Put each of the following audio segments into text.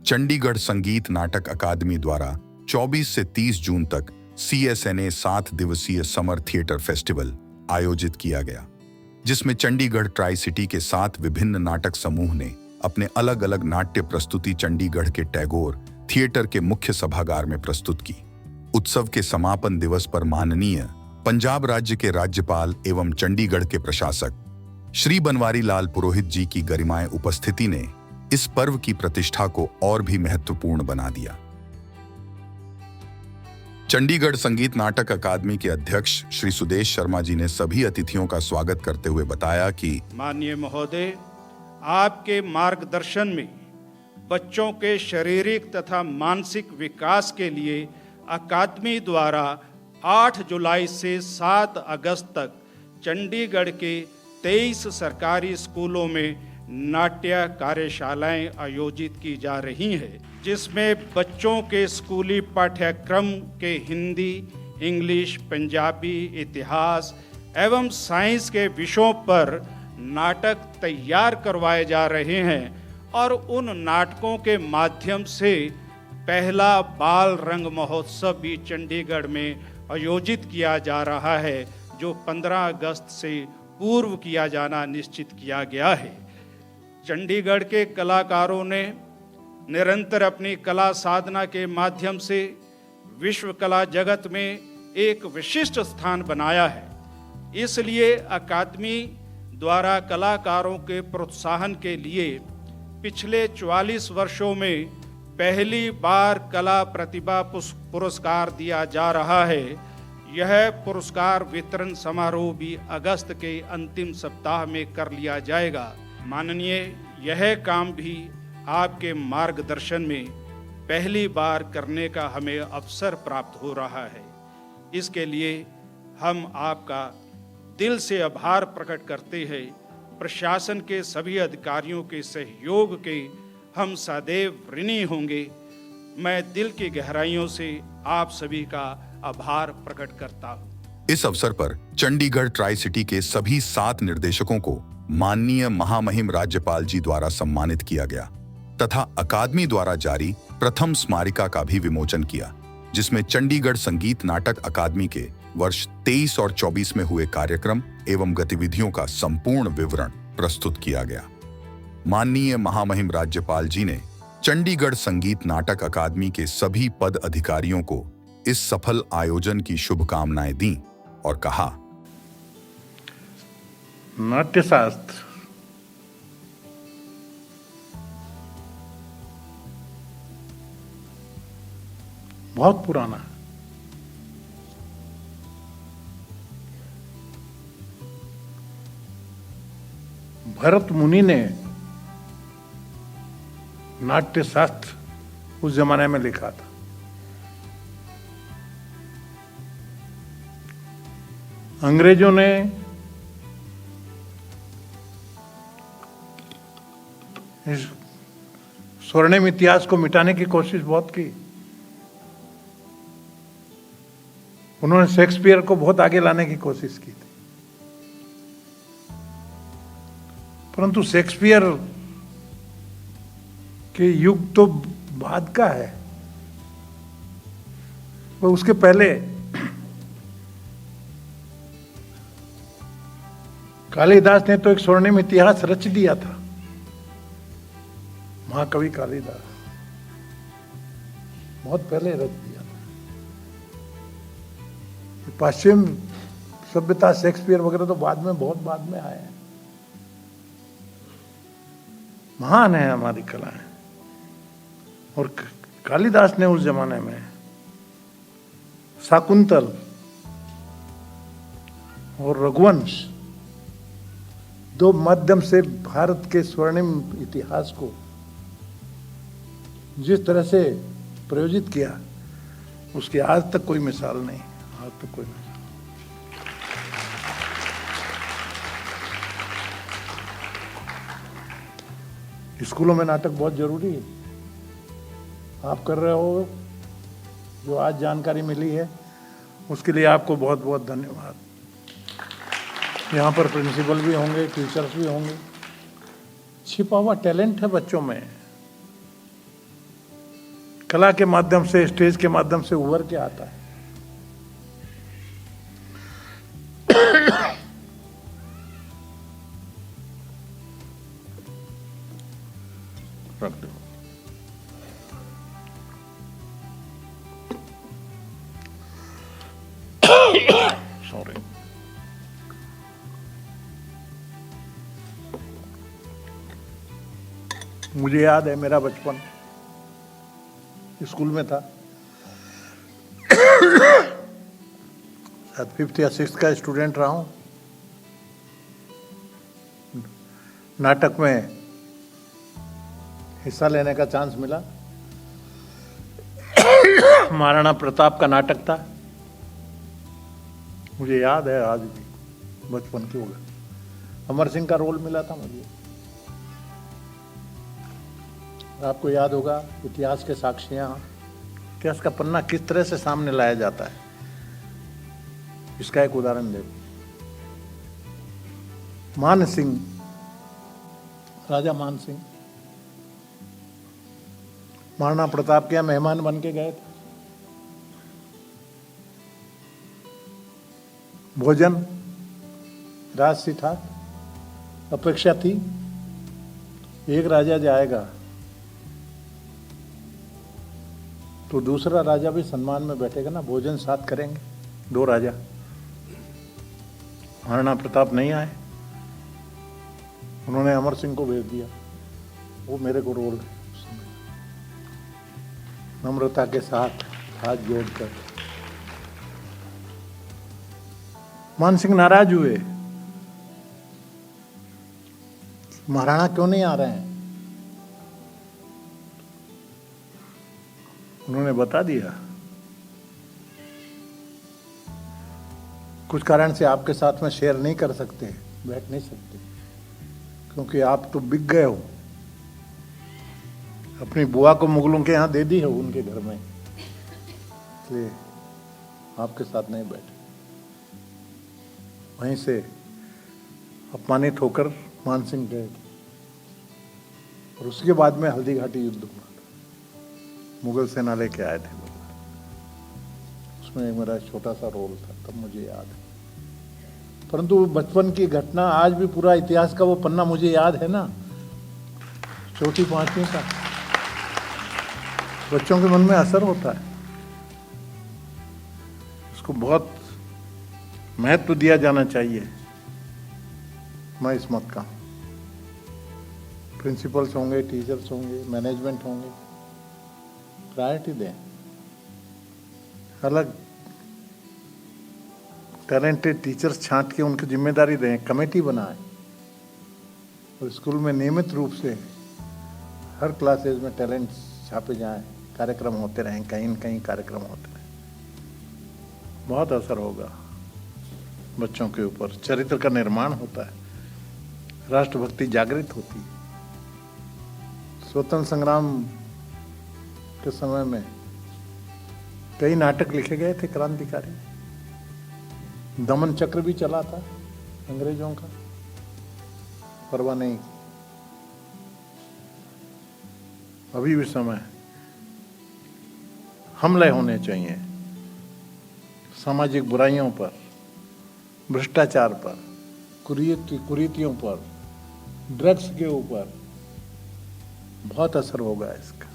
चंडीगढ़ संगीत नाटक अकादमी द्वारा 24 से 30 जून तक CSNA 7 दिवसीय समर थिएटर फेस्टिवल आयोजित किया गया, जिसमें चंडीगढ़ ट्राई सिटी के 7 विभिन्न नाटक समूह ने अपने अलग अलग नाट्य प्रस्तुति चंडीगढ़ के टैगोर थिएटर के मुख्य सभागार में प्रस्तुत की। उत्सव के समापन दिवस पर माननीय पंजाब राज्य के राज्यपाल एवं चंडीगढ़ के प्रशासक श्री बनवारी लाल पुरोहित जी की गरिमामय उपस्थिति ने इस पर्व की प्रतिष्ठा को और भी महत्वपूर्ण बना दिया। चंडीगढ़ संगीत नाटक अकादमी के अध्यक्ष श्री सुदेश शर्मा जी ने सभी अतिथियों का स्वागत करते हुए बताया कि माननीय महोदय, आपके मार्गदर्शन में बच्चों के शारीरिक तथा मानसिक विकास के लिए अकादमी द्वारा 8 जुलाई से 7 अगस्त तक चंडीगढ़ के 23 सरकारी स्कूलों में नाट्य कार्यशालाएं आयोजित की जा रही हैं, जिसमें बच्चों के स्कूली पाठ्यक्रम के हिंदी, इंग्लिश, पंजाबी, इतिहास एवं साइंस के विषयों पर नाटक तैयार करवाए जा रहे हैं और उन नाटकों के माध्यम से पहला बाल रंग महोत्सव भी चंडीगढ़ में आयोजित किया जा रहा है, जो 15 अगस्त से पूर्व किया जाना निश्चित किया गया है। चंडीगढ़ के कलाकारों ने निरंतर अपनी कला साधना के माध्यम से विश्व कला जगत में एक विशिष्ट स्थान बनाया है। इसलिए अकादमी द्वारा कलाकारों के प्रोत्साहन के लिए पिछले 44 वर्षों में पहली बार कला प्रतिभा पुरस्कार दिया जा रहा है। यह पुरस्कार वितरण समारोह भी अगस्त के अंतिम सप्ताह में कर लिया जाएगा। माननीय, यह काम भी आपके मार्गदर्शन में पहली बार करने का हमें अवसर प्राप्त हो रहा है। इसके लिए हम आपका दिल से आभार प्रकट करते हैं। प्रशासन के सभी अधिकारियों के सहयोग के हम सदैव ऋणी होंगे। मैं दिल की गहराइयों से आप सभी का आभार प्रकट करता हूँ। इस अवसर पर चंडीगढ़ ट्राई सिटी के सभी 7 निर्देशकों को माननीय महामहिम राज्यपाल जी द्वारा सम्मानित किया गया तथा अकादमी द्वारा जारी प्रथम स्मारिका का भी विमोचन किया, जिसमें चंडीगढ़ संगीत नाटक अकादमी के वर्ष 23 और 24 में हुए कार्यक्रम एवं गतिविधियों का संपूर्ण विवरण प्रस्तुत किया गया। माननीय महामहिम राज्यपाल जी ने चंडीगढ़ संगीत नाटक अकादमी के सभी पद अधिकारियों को इस सफल आयोजन की शुभकामनाएं दी और कहा, नाट्यशास्त्र बहुत पुराना है। भरत मुनि ने नाट्यशास्त्र उस जमाने में लिखा था। अंग्रेजों ने इस स्वर्णिम इतिहास को मिटाने की कोशिश बहुत की। उन्होंने शेक्सपियर को बहुत आगे लाने की कोशिश की थी, परंतु शेक्सपियर के युग तो बाद का है। वो उसके पहले कालिदास ने तो एक स्वर्णिम इतिहास रच दिया था। महाकवि कालिदास बहुत पहले रच दिया था। पश्चिम सभ्यता, शेक्सपियर वगैरह तो बाद में, बहुत बाद में आए हैं। महान है हमारी कलाएं। और कालिदास ने उस जमाने में शाकुंतल और रघुवंश, 2 माध्यम से भारत के स्वर्णिम इतिहास को जिस तरह से प्रयोजित किया, उसकी आज तक कोई मिसाल नहीं। आज तक कोई मिसाल। स्कूलों में नाटक बहुत जरूरी है। आप कर रहे हो, जो आज जानकारी मिली है उसके लिए आपको बहुत बहुत धन्यवाद। यहाँ पर प्रिंसिपल भी होंगे, टीचर्स भी होंगे। छिपा हुआ टैलेंट है बच्चों में, कला के माध्यम से, स्टेज के माध्यम से उभर के आता है। रख दो। सॉरी। मुझे याद है मेरा बचपन, स्कूल में था, शायद 5th या 6th का स्टूडेंट रहा हूं। नाटक में हिस्सा लेने का चांस मिला। महाराणा प्रताप का नाटक था, मुझे याद है आज भी, बचपन की होगा। अमर सिंह का रोल मिला था मुझे। आपको याद होगा इतिहास के साक्षियां, इतिहास का पन्ना किस तरह से सामने लाया जाता है, इसका एक उदाहरण देखो। मान सिंह, राजा मान सिंह महाराणा प्रताप के यहाँ मेहमान बन के गए थे। भोजन राजसी था, अपेक्षा थी एक राजा जाएगा तो दूसरा राजा भी सम्मान में बैठेगा ना, भोजन साथ करेंगे। 2 राजा, महाराणा प्रताप नहीं आए, उन्होंने अमर सिंह को भेज दिया। वो मेरे को रोल नम्रता के साथ हाथ जोड़कर, मान सिंह नाराज हुए, महाराणा क्यों नहीं आ रहे हैं। उन्होंने बता दिया, कुछ कारण से आपके साथ में शेयर नहीं कर सकते, बैठ नहीं सकते, क्योंकि आप तो बिक गए हो। अपनी बुआ को मुगलों के यहाँ दे दी है उनके घर में, इसलिए आपके साथ नहीं बैठे। वहीं से अपमानित होकर मान सिंह गए और उसके बाद में हल्दी घाटी युद्ध हुआ, मुगल सेना लेके आए थे। उसमें मेरा छोटा सा रोल था, तब मुझे याद है। परंतु बचपन की घटना, आज भी पूरा इतिहास का वो पन्ना मुझे याद है ना, 4वीं 5वीं का। बच्चों के मन में असर होता है, इसको बहुत महत्व दिया जाना चाहिए। मैं इस मत का, प्रिंसिपल्स होंगे, टीचर्स होंगे, मैनेजमेंट होंगे, प्रायोरिटी दें। अलग टैलेंटेड टीचर्स छांट के उनकी जिम्मेदारी दें, कमेटी बनाएं और स्कूल में नियमित रूप से हर क्लासेज में टैलेंट छापे जाएं, कार्यक्रम होते रहें, कहीं न कहीं कार्यक्रम होते रहें। बहुत असर होगा बच्चों के ऊपर, चरित्र का निर्माण होता है, राष्ट्रभक्ति जागृत होती है। स्वतंत्र संग्राम के समय में कई नाटक लिखे गए थे क्रांतिकारी। दमन चक्र भी चला था अंग्रेजों का, परवाह नहीं। अभी भी समय, हमले होने चाहिए सामाजिक बुराइयों पर, भ्रष्टाचार पर, कुरीतियों पर, ड्रग्स के ऊपर। बहुत असर होगा इसका।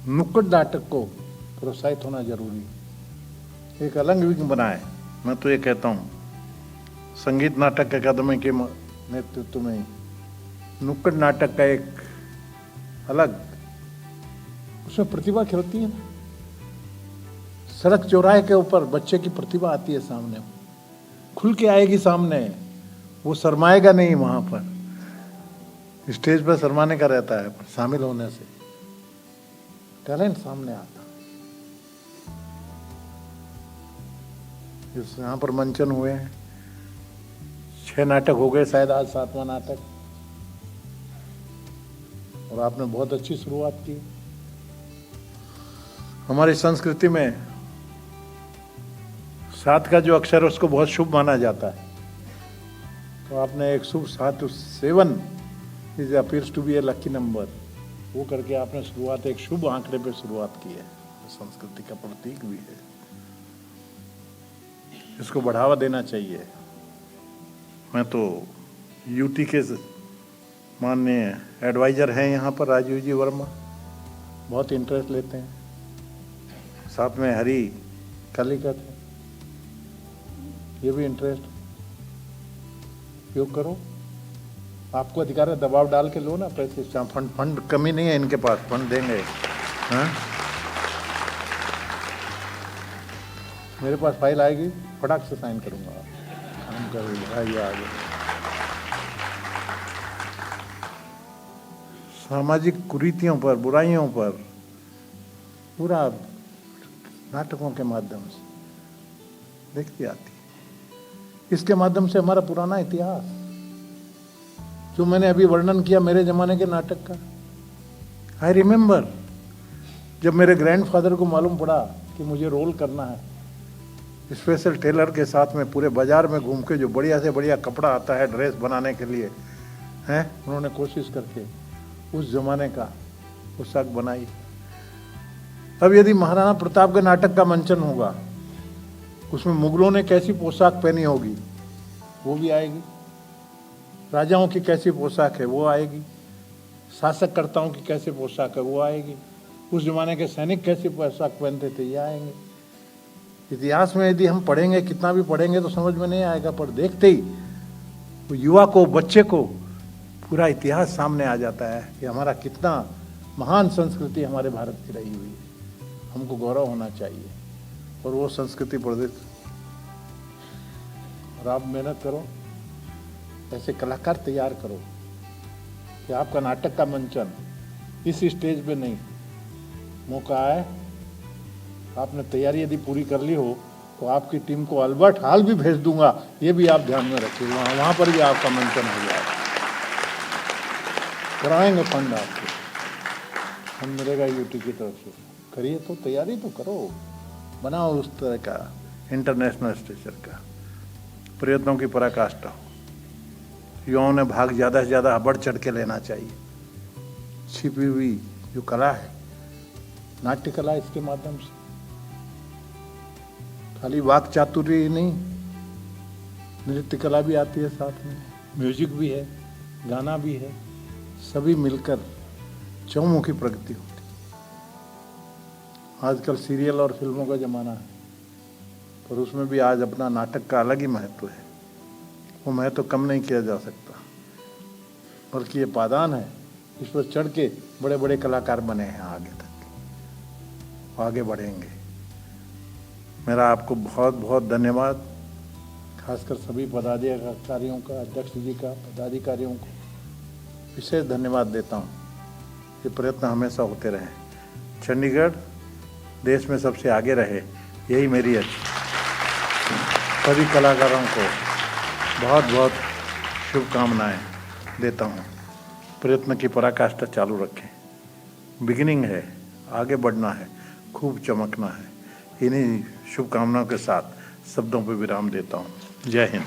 नुक्कड़ नाटक को प्रोत्साहित होना जरूरी है, एक अलग विंग बनाए। मैं तो ये कहता हूँ, संगीत नाटक अकादमी के नेतृत्व में नुक्कड़ नाटक का एक अलग, उसमें प्रतिभा खिलती है ना। सड़क चौराहे के ऊपर बच्चे की प्रतिभा आती है सामने, खुल के आएगी सामने, वो शर्माएगा नहीं। वहां पर स्टेज पर शर्माने का रहता है, पर शामिल होने से टैलेंट सामने आता। इस यहाँ पर मंचन हुए हैं, 6 नाटक हो गए, शायद आज 7वां नाटक, और आपने बहुत अच्छी शुरुआत की। हमारी संस्कृति में 7 का जो अक्षर है उसको बहुत शुभ माना जाता है, तो आपने एक शुभ 7, 7 is appears to be a lucky number. वो करके आपने शुरुआत एक शुभ आंकड़े पे शुरुआत की है, संस्कृति का प्रतीक भी है, इसको बढ़ावा देना चाहिए। मैं तो यूटी के माननीय एडवाइजर हैं यहाँ पर राजीव जी वर्मा, बहुत इंटरेस्ट लेते हैं, साथ में हरी कालिकत है, ये भी इंटरेस्ट उपयोग करो, आपको अधिकार है, दबाव डाल के लो ना पैसे, फंड कमी नहीं है इनके पास, फंड देंगे। हाँ, मेरे पास फाइल आएगी, फटाक से साइन करूंगा, काम कर आइए आगे। सामाजिक कुरीतियों पर, बुराइयों पर पूरा नाटकों के माध्यम से देखती आती है। इसके माध्यम से हमारा पुराना इतिहास जो मैंने अभी वर्णन किया मेरे जमाने के नाटक का, आई रिमेम्बर जब मेरे ग्रैंडफादर को मालूम पड़ा कि मुझे रोल करना है, स्पेशल टेलर के साथ में पूरे बाजार में घूम के जो बढ़िया से बढ़िया कपड़ा आता है ड्रेस बनाने के लिए, हैं, उन्होंने कोशिश करके उस जमाने का पोशाक बनाई। अब यदि महाराणा प्रताप के नाटक का मंचन होगा, उसमें मुगलों ने कैसी पोशाक पहनी होगी वो भी आएगी, राजाओं की कैसी पोशाक है वो आएगी, शासककर्ताओं की कैसी पोशाक है वो आएगी, उस जमाने के सैनिक कैसी पोशाक पहनते थे ये आएंगे। इतिहास में यदि हम पढ़ेंगे, कितना भी पढ़ेंगे तो समझ में नहीं आएगा, पर देखते ही तो युवा को, बच्चे को पूरा इतिहास सामने आ जाता है कि हमारा कितना महान संस्कृति हमारे भारत की रही हुई है, हमको गौरव होना चाहिए और वो संस्कृति प्रदेश। और आप मेहनत करो, ऐसे कलाकार तैयार करो कि आपका नाटक का मंचन इस स्टेज पे नहीं, मौका आए, आपने तैयारी यदि पूरी कर ली हो तो आपकी टीम को अल्बर्ट हॉल भी भेज दूंगा, ये भी आप ध्यान में रखिए, वहाँ पर भी आपका मंचन हो जाएगा, कराएंगे फंड आपको, फंड मिलेगा यूटी की तरफ से, करिए तो, तैयारी तो करो, बनाओ उस तरह का इंटरनेशनल स्टेचर का, प्रयत्नों की पराकाष्ठा हो, युवाओं ने भाग ज़्यादा से ज़्यादा बढ़ चढ़ के लेना चाहिए। छिपी हुई जो कला है, नाट्य कला, इसके माध्यम से खाली वाक चातुर्य ही नहीं, नृत्य कला भी आती है, साथ में म्यूजिक भी है, गाना भी है, सभी मिलकर चौमुखी प्रगति होती। आजकल सीरियल और फिल्मों का जमाना है, पर उसमें भी आज अपना नाटक का अलग ही महत्व है, वो महत्व कम नहीं किया जा सकता, बल्कि ये पादान है, इस पर चढ़ के बड़े बड़े कलाकार बने हैं, आगे तक आगे बढ़ेंगे। मेरा आपको बहुत बहुत धन्यवाद, खासकर सभी पदाधिकारियों का, अध्यक्ष जी का, पदाधिकारियों को विशेष धन्यवाद देता हूँ। ये प्रयत्न हमेशा होते रहे, चंडीगढ़ देश में सबसे आगे रहे, यही मेरी सभी कलाकारों को बहुत बहुत शुभकामनाएं देता हूँ। प्रयत्न की पराकाष्ठा चालू रखें, बिगिनिंग है, आगे बढ़ना है, खूब चमकना है। इन्हीं शुभकामनाओं के साथ शब्दों पर विराम देता हूँ। जय हिंद।